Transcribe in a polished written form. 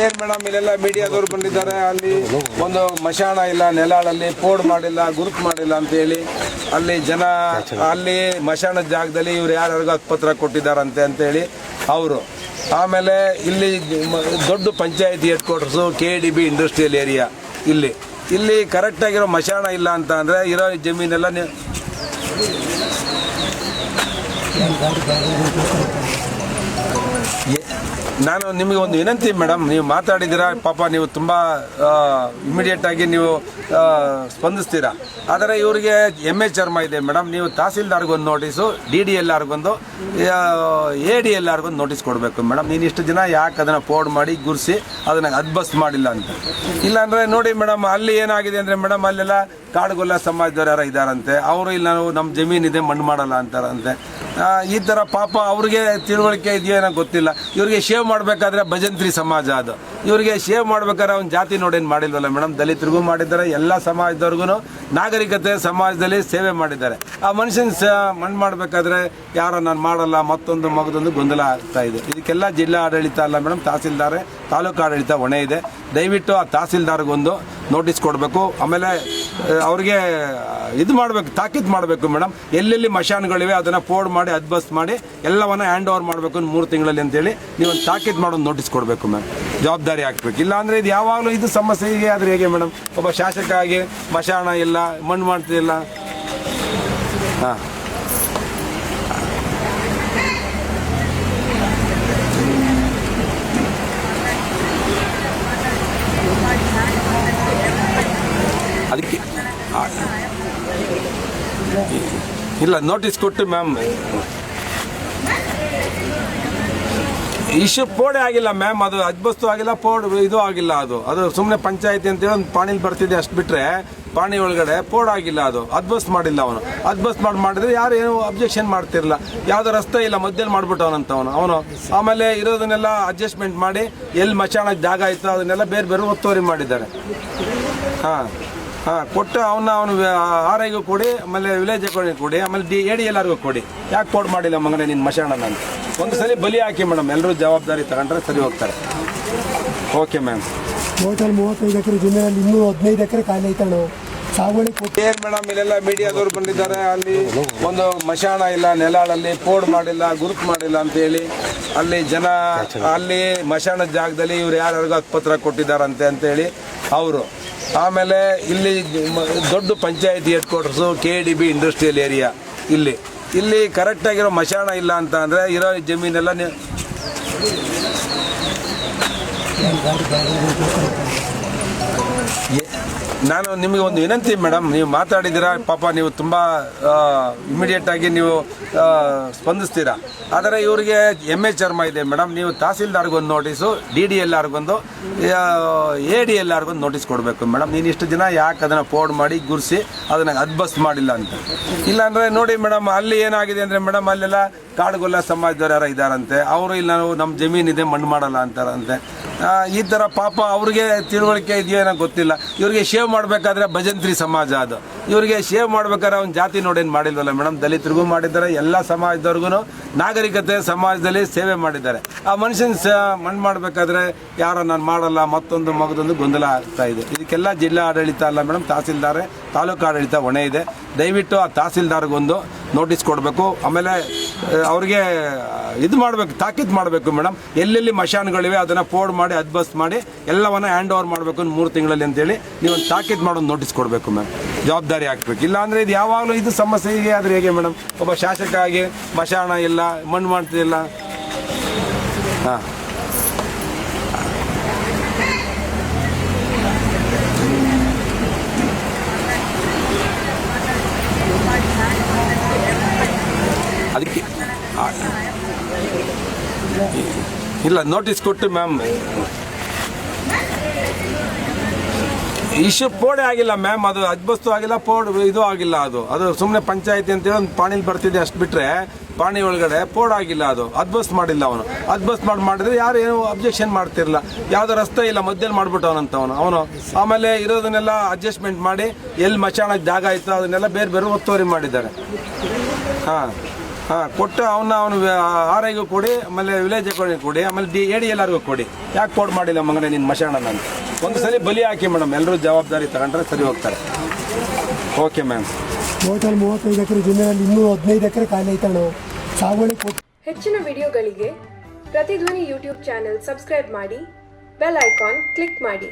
ಏನ್ ಮೇಡಮ್ ಇಲ್ಲೆಲ್ಲ ಮೀಡಿಯಾದವ್ರು ಬಂದಿದ್ದಾರೆ. ಅಲ್ಲಿ ಒಂದು ಮಶಾಣ ಇಲ್ಲ, ನೆಲಾಳಲ್ಲಿ ಪೋಡ್ ಮಾಡಿಲ್ಲ, ಗುರುತು ಮಾಡಿಲ್ಲ ಅಂತ ಹೇಳಿ ಅಲ್ಲಿ ಜನ ಅಲ್ಲಿ ಮಶಾಣದ ಜಾಗದಲ್ಲಿ ಇವ್ರು ಯಾರ್ಯಾರಿಗೂ ಹಕ್ಕುಪತ್ರ ಕೊಟ್ಟಿದ್ದಾರಂತೆ ಅಂತ ಹೇಳಿ ಅವರು. ಆಮೇಲೆ ಇಲ್ಲಿ ದೊಡ್ಡ ಪಂಚಾಯತಿ headquarters KDB industrial area ಇಲ್ಲಿ ಕರೆಕ್ಟಾಗಿರೋ ಮಶಾಣ ಇಲ್ಲ ಅಂತ ಅಂದರೆ ಇರೋ ಜಮೀನೆಲ್ಲ ನಾನು ನಿಮಗೆ ಒಂದು ವಿನಂತಿ ಮೇಡಮ್, ನೀವು ಮಾತಾಡಿದ್ದೀರಾ ಪಾಪ, ನೀವು ತುಂಬ ಇಮಿಡಿಯೇಟ್ ಆಗಿ ನೀವು ಸ್ಪಂದಿಸ್ತೀರಾ. ಆದರೆ ಇವರಿಗೆ MA ಚರ್ಮ ಇದೆ ಮೇಡಮ್. ನೀವು ತಹಸೀಲ್ದಾರ್ಗೊಂದು ನೋಟಿಸು, DDLRಗೊಂದು, ADLRಗೊಂದು ನೋಟಿಸ್ ಕೊಡಬೇಕು ಮೇಡಮ್. ನೀನು ಇಷ್ಟು ದಿನ ಯಾಕೆ ಅದನ್ನು ಪೋಡ್ ಮಾಡಿ ಗುರ್ಸಿ ಅದನ್ನು ಅದ್ಬಸ್ ಮಾಡಿಲ್ಲ ಅಂತ. ಇಲ್ಲಾಂದರೆ ನೋಡಿ ಮೇಡಮ್, ಅಲ್ಲಿ ಏನಾಗಿದೆ ಅಂದರೆ ಮೇಡಮ್, ಅಲ್ಲೆಲ್ಲ ಕಾಡುಗೊಲ್ಲ ಸಮಾಜದವ್ರು ಯಾರೋ ಇದ್ದಾರಂತೆ. ಅವರು ಇಲ್ಲಿ ನಾವು ನಮ್ಮ ಜಮೀನಿದೆ ಮಣ್ಣು ಮಾಡಲ್ಲ ಅಂತಾರಂತೆ. ಈ ಥರ ಪಾಪ ಅವ್ರಿಗೆ ತಿಳುವಳಿಕೆ ಇದೆಯೋ ಏನೋ ಗೊತ್ತಿಲ್ಲ. ಇವ್ರಿಗೆ ಶೇವ್ ಮಾಡಬೇಕಾದ್ರೆ ಭಜಂತ್ರಿ ಸಮಾಜ ಅದು. ಇವರಿಗೆ ಶೇವ್ ಮಾಡ್ಬೇಕಾದ್ರೆ ಅವ್ನು ಜಾತಿ ನೋಡೇನು ಮಾಡಿಲ್ವಲ್ಲ ಮೇಡಮ್. ದಲಿತರಿಗೂ ಮಾಡಿದ್ದಾರೆ, ಎಲ್ಲ ಸಮಾಜದವ್ರಿಗೂ ನಾಗರಿಕತೆ ಸಮಾಜದಲ್ಲಿ ಸೇವೆ ಮಾಡಿದ್ದಾರೆ. ಆ ಮನುಷ್ಯನ ಮಣ್ಣು ಮಾಡಬೇಕಾದ್ರೆ ಯಾರೋ ನಾನು ಮಾಡಲ್ಲ ಮತ್ತೊಂದು ಮಗದೊಂದು ಗೊಂದಲ ಆಗ್ತಾ ಇದೆ. ಇದಕ್ಕೆಲ್ಲ ಜಿಲ್ಲಾ ಆಡಳಿತ ಅಲ್ಲ ಮೇಡಮ್, ತಹಸೀಲ್ದಾರೆ, ತಾಲೂಕು ಆಡಳಿತ ಹೊಣೆ ಇದೆ. ದಯವಿಟ್ಟು ಆ ತಹಸೀಲ್ದಾರ್ಗೊಂದು ನೋಟಿಸ್ ಕೊಡಬೇಕು. ಆಮೇಲೆ ಅವ್ರಿಗೆ ಇದು ಮಾಡಬೇಕು, ತಾಕೀತು ಮಾಡಬೇಕು ಮೇಡಮ್. ಎಲ್ಲೆಲ್ಲಿ ಮಶಾನ್ಗಳಿವೆ ಅದನ್ನು ಪೋಡ್ ಮಾಡಿ ಅದ್ಬಸ್ ಮಾಡಿ ಎಲ್ಲವನ್ನ ಹ್ಯಾಂಡ್ ಓವರ್ ಮಾಡಬೇಕು 3 ತಿಂಗಳಲ್ಲಿ ಅಂತೇಳಿ ನೀವೊಂದು ತಾಕೀತು ಮಾಡೋದು ನೋಟಿಸ್ ಕೊಡಬೇಕು ಮ್ಯಾಮ್. ಜವಾಬ್ದಾರಿ ಹಾಕ್ಬೇಕು. ಇಲ್ಲ ಅಂದರೆ ಇದು ಯಾವಾಗಲೂ ಇದು ಸಮಸ್ಯೆ ಹೀಗೆ ಆದರೆ ಹೇಗೆ ಮೇಡಮ್? ಒಬ್ಬ ಶಾಸಕ ಆಗಿ ಮಶಾಣ ಇಲ್ಲ, ಮಣ್ಣು ಮಾಡ್ತಿಲ್ಲ. ಹಾಂ, ಅದಕ್ಕೆ ಇಲ್ಲ ನೋಟಿಸ್ ಕೊಟ್ಟು ಮ್ಯಾಮ್. ಇಶ್ಯೂ ಪೋಡೆ ಆಗಿಲ್ಲ ಮ್ಯಾಮ್, ಅದು ಅಜ್ಬಸ್ತು ಆಗಿಲ್ಲ, ಪೋಡ್ ಇದು ಆಗಿಲ್ಲ. ಅದು ಸುಮ್ಮನೆ ಪಂಚಾಯತಿ ಅಂತೇಳಿ ಒಂದು ಪಾಣಿಲಿ ಬರ್ತಿದೆ ಅಷ್ಟು ಬಿಟ್ಟರೆ ಪಾಣಿ ಒಳಗಡೆ ಪೋಡ್ ಆಗಿಲ್ಲ, ಅದು ಅದ್ಬಸ್ ಮಾಡಿಲ್ಲ. ಅವನು ಅದ್ಬಸ್ ಮಾಡಿದ್ರೆ ಯಾರು ಏನು ಅಬ್ಜೆಕ್ಷನ್ ಮಾಡ್ತಿರಲ್ಲ. ಯಾವುದೋ ರಸ್ತೆ ಇಲ್ಲ ಮಧ್ಯದಲ್ಲಿ ಮಾಡ್ಬಿಟ್ಟವನು. ಆಮೇಲೆ ಇರೋದನ್ನೆಲ್ಲ ಅಡ್ಜಸ್ಟ್ಮೆಂಟ್ ಮಾಡಿ ಎಲ್ಲಿ ಮಚಾಣಕ್ಕೆ ಜಾಗ ಆಯಿತು ಅದನ್ನೆಲ್ಲ ಬೇರೆ ಒತ್ತುವರಿ ಮಾಡಿದ್ದಾರೆ. ಹಾಂ ಕೊಟ್ಟು ಅವನು RIಗೂ ಕೊಡಿ, ಆಮೇಲೆ ವಿಲೇಜ್ ಅಕೌಂಟಿಗೆ ಕೊಡಿ, ಆಮೇಲೆ ADLRಗೂ ಕೊಡಿ. ಯಾಕೆ ಪೋಡ್ ಮಾಡಿಲ್ಲ ಮಗನೇ ನಿನ್ನ ಮಶಾಣನ ಅಂತ ಒಂದು ಸಲ ಬಲಿ ಹಾಕಿ ಮೇಡಮ್. ಎಲ್ಲರೂ ಜವಾಬ್ದಾರಿ ತಗೊಂಡ್ರೆ ಸರಿ ಹೋಗ್ತಾರೆ. Okay ma'am. ಟೋಟಲ್ 35 ಎಕರೆ ಜಮೀನಲ್ಲಿ ಇನ್ನೂ 15 ಎಕರೆ ಖಾಲಿ ಐತಣ್ಣ. ಸಾಗುವಳಿ ಏನ್ ಮೇಡಮ್ ಇಲ್ಲೆಲ್ಲ ಮೀಡಿಯಾದವ್ರು ಬಂದಿದ್ದಾರೆ. ಅಲ್ಲಿ ಒಂದು ಮಶಾಣ ಇಲ್ಲ, ನೆಲಾಳಲ್ಲಿ ಪೋಡ್ ಮಾಡಿಲ್ಲ, ಗುರುತು ಮಾಡಿಲ್ಲ ಅಂತ ಹೇಳಿ ಅಲ್ಲಿ ಜನ ಅಲ್ಲಿ ಮಶಾಣದ ಜಾಗದಲ್ಲಿ ಇವ್ರು ಯಾರ್ಯಾರಿಗೂ ಹಕ್ಕುಪತ್ರ ಕೊಟ್ಟಿದ್ದಾರಂತೆ ಅಂತ ಹೇಳಿ ಅವರು. ಆಮೇಲೆ ಇಲ್ಲಿ ದೊಡ್ಡ ಪಂಚಾಯತಿ headquarters KDB industrial area ಇಲ್ಲಿ ಕರೆಕ್ಟಾಗಿರೋ ಮಶಾಣ ಇಲ್ಲ ಅಂತ ಅಂದರೆ ಇರೋ ಜಮೀನೆಲ್ಲ ನಾನು ನಿಮಗೆ ಒಂದು ವಿನಂತಿ ಮೇಡಮ್, ನೀವು ಮಾತಾಡಿದ್ದೀರಾ ಪಾಪ, ನೀವು ತುಂಬ ಇಮಿಡಿಯೇಟ್ ಆಗಿ ನೀವು ಸ್ಪಂದಿಸ್ತೀರಾ. ಆದರೆ ಇವರಿಗೆ MA ಚರ್ಮ ಇದೆ ಮೇಡಮ್. ನೀವು ತಹಸೀಲ್ದಾರ್ಗೊಂದು ನೋಟಿಸು, DDLRಗೊಂದು, ADLRಗೊಂದು ನೋಟಿಸ್ ಕೊಡಬೇಕು ಮೇಡಮ್. ನೀನು ಇಷ್ಟು ದಿನ ಯಾಕೆ ಅದನ್ನು ಪೋಡ್ ಮಾಡಿ ಗುರ್ಸಿ ಅದನ್ನು ಅದ್ಬಸ್ ಮಾಡಿಲ್ಲ ಅಂತ. ಇಲ್ಲಾಂದರೆ ನೋಡಿ ಮೇಡಮ್, ಅಲ್ಲಿ ಏನಾಗಿದೆ ಅಂದರೆ ಮೇಡಮ್, ಅಲ್ಲೆಲ್ಲ ಕಾಡುಗೊಲ್ಲ ಸಮಾಜದವ್ರು ಯಾರೋ ಇದ್ದಾರಂತೆ. ಅವರು ಇಲ್ಲಿ ನಾವು ನಮ್ಮ ಜಮೀನಿದೆ ಮಣ್ಣು ಮಾಡಲ್ಲ ಅಂತಾರಂತೆ. ಈ ಥರ ಪಾಪ ಅವ್ರಿಗೆ ತಿಳುವಳಿಕೆ ಇದೆಯೋ ಏನೋ ಗೊತ್ತಿಲ್ಲ. ಇವರಿಗೆ ಶೇವ್ ಮಾಡಬೇಕಾದ್ರೆ ಭಜಂತ್ರಿ ಸಮಾಜ ಅದು. ಇವರಿಗೆ ಶೇವ್ ಮಾಡ್ಬೇಕಾದ್ರೆ ಅವ್ನು ಜಾತಿ ನೋಡೇನು ಮಾಡಿಲ್ವಲ್ಲ ಮೇಡಮ್. ದಲಿತರಿಗೂ ಮಾಡಿದ್ದಾರೆ, ಎಲ್ಲ ಸಮಾಜದವ್ರಿಗೂ ನಾಗರಿಕತೆ ಸಮಾಜದಲ್ಲಿ ಸೇವೆ ಮಾಡಿದ್ದಾರೆ. ಆ ಮನುಷ್ಯನ ಮಣ್ಣು ಮಾಡಬೇಕಾದ್ರೆ ಯಾರೋ ನಾನು ಮಾಡಲ್ಲ ಮತ್ತೊಂದು ಮಗದೊಂದು ಗೊಂದಲ ಆಗ್ತಾ ಇದೆ. ಇದಕ್ಕೆಲ್ಲ ಜಿಲ್ಲಾ ಆಡಳಿತ ಅಲ್ಲ ಮೇಡಮ್, ತಹಸೀಲ್ದಾರೆ, ತಾಲೂಕು ಆಡಳಿತ ಹೊಣೆ ಇದೆ. ದಯವಿಟ್ಟು ಆ ತಹಸೀಲ್ದಾರ್ಗೊಂದು ನೋಟಿಸ್ ಕೊಡಬೇಕು. ಆಮೇಲೆ ಅವ್ರಿಗೆ ಇದು ಮಾಡಬೇಕು, ತಾಕೀತು ಮಾಡಬೇಕು ಮೇಡಮ್. ಎಲ್ಲೆಲ್ಲಿ ಮಶಾನ್ಗಳಿವೆ ಅದನ್ನು ಪೋಡ್ ಮಾಡಿ ಅದ್ಬಸ್ ಮಾಡಿ ಎಲ್ಲವನ್ನ ಹ್ಯಾಂಡ್ ಓವರ್ ಮಾಡಬೇಕು 3 ತಿಂಗಳಲ್ಲಿ ಅಂತೇಳಿ ನೀವೊಂದು ತಾಕೀತು ಮಾಡೋದು ನೋಟಿಸ್ ಕೊಡಬೇಕು ಮ್ಯಾಮ್. ಜವಾಬ್ದಾರಿ ಹಾಕ್ಬೇಕು. ಇಲ್ಲ ಅಂದರೆ ಇದು ಯಾವಾಗಲೂ ಇದು ಸಮಸ್ಯೆ ಹೀಗೆ ಆದರೆ ಹೇಗೆ ಮೇಡಮ್? ಒಬ್ಬ ಶಾಸಕ ಆಗಿ ಮಶಾಣ ಇಲ್ಲ, ಮಣ್ಣು ಮಾಡ್ತಿಲ್ಲ. ಹಾಂ, ಅದಕ್ಕೆ ಇಲ್ಲ ನೋಟಿಸ್ ಕೊಟ್ಟು ಮ್ಯಾಮ್. ಇಶ್ಯೂ ಪೋಡೆ ಆಗಿಲ್ಲ ಮ್ಯಾಮ್, ಅದು ಅಜ್ಬಸ್ತು ಆಗಿಲ್ಲ, ಪೋಡ್ ಇದು ಆಗಿಲ್ಲ. ಅದು ಸುಮ್ಮನೆ ಪಂಚಾಯತಿ ಅಂತೇಳಿ ಒಂದು ಪಾಣಿಲಿ ಬರ್ತಿದೆ ಅಷ್ಟು ಬಿಟ್ಟರೆ ಪಾಣಿ ಒಳಗಡೆ ಪೋಡ್ ಆಗಿಲ್ಲ, ಅದು ಅದ್ಬಸ್ ಮಾಡಿಲ್ಲ. ಅವನು ಅದ್ಬಸ್ ಮಾಡಿದ್ರೆ ಯಾರು ಏನು ಅಬ್ಜೆಕ್ಷನ್ ಮಾಡ್ತಿರಲ್ಲ. ಯಾವುದೋ ರಸ್ತೆ ಇಲ್ಲ ಮಧ್ಯದಲ್ಲಿ ಮಾಡ್ಬಿಟ್ಟವನು. ಆಮೇಲೆ ಇರೋದನ್ನೆಲ್ಲ ಅಡ್ಜಸ್ಟ್ಮೆಂಟ್ ಮಾಡಿ ಎಲ್ಲಿ ಮಚಾಣಕ್ಕೆ ಜಾಗ ಆಯಿತು ಅದನ್ನೆಲ್ಲ ಬೇರೆ ಒತ್ತುವರಿ ಮಾಡಿದ್ದಾರೆ. ಹಾಂ ಹಾಂ ಕೊಟ್ಟು ಅವನು ಆರೈಗೂ ಕೊಡಿ, ಆಮೇಲೆ ವಿಲೇಜ್ ಅಕೌಂಟಿಗೆ ಕೊಡಿ, ಆಮೇಲೆ ADLRಗೂ ಕೊಡಿ. ಯಾಕೆ ಕೋಡ್ ಮಾಡಿಲ್ಲ ಮಗನೇ ನಿನ್ನ ಮಶಾಣ? ನಾನು ಒಂದು ಸಲ ಬಲಿ ಹಾಕಿ ಮೇಡಮ್, ಎಲ್ಲರೂ ಜವಾಬ್ದಾರಿ ತಗೊಂಡ್ರೆ ಸರಿ ಹೋಗ್ತಾರೆ. Okay ma'am. ಟೋಟಲ್ 35 ಎಕರೆ ಜಮೀನಲ್ಲಿ ಇನ್ನೂ 15 ಎಕರೆ ಖಾಲಿ ಐತಣ್ಣ. ಸಾಗುವಳಿ ಹೆಚ್ಚಿನ ವಿಡಿಯೋಗಳಿಗೆ ಪ್ರತಿಧ್ವನಿ ಯೂಟ್ಯೂಬ್ ಚಾನೆಲ್ ಸಬ್ಸ್ಕ್ರೈಬ್ ಮಾಡಿ, ಬೆಲ್ ಐಕಾನ್ ಕ್ಲಿಕ್ ಮಾಡಿ.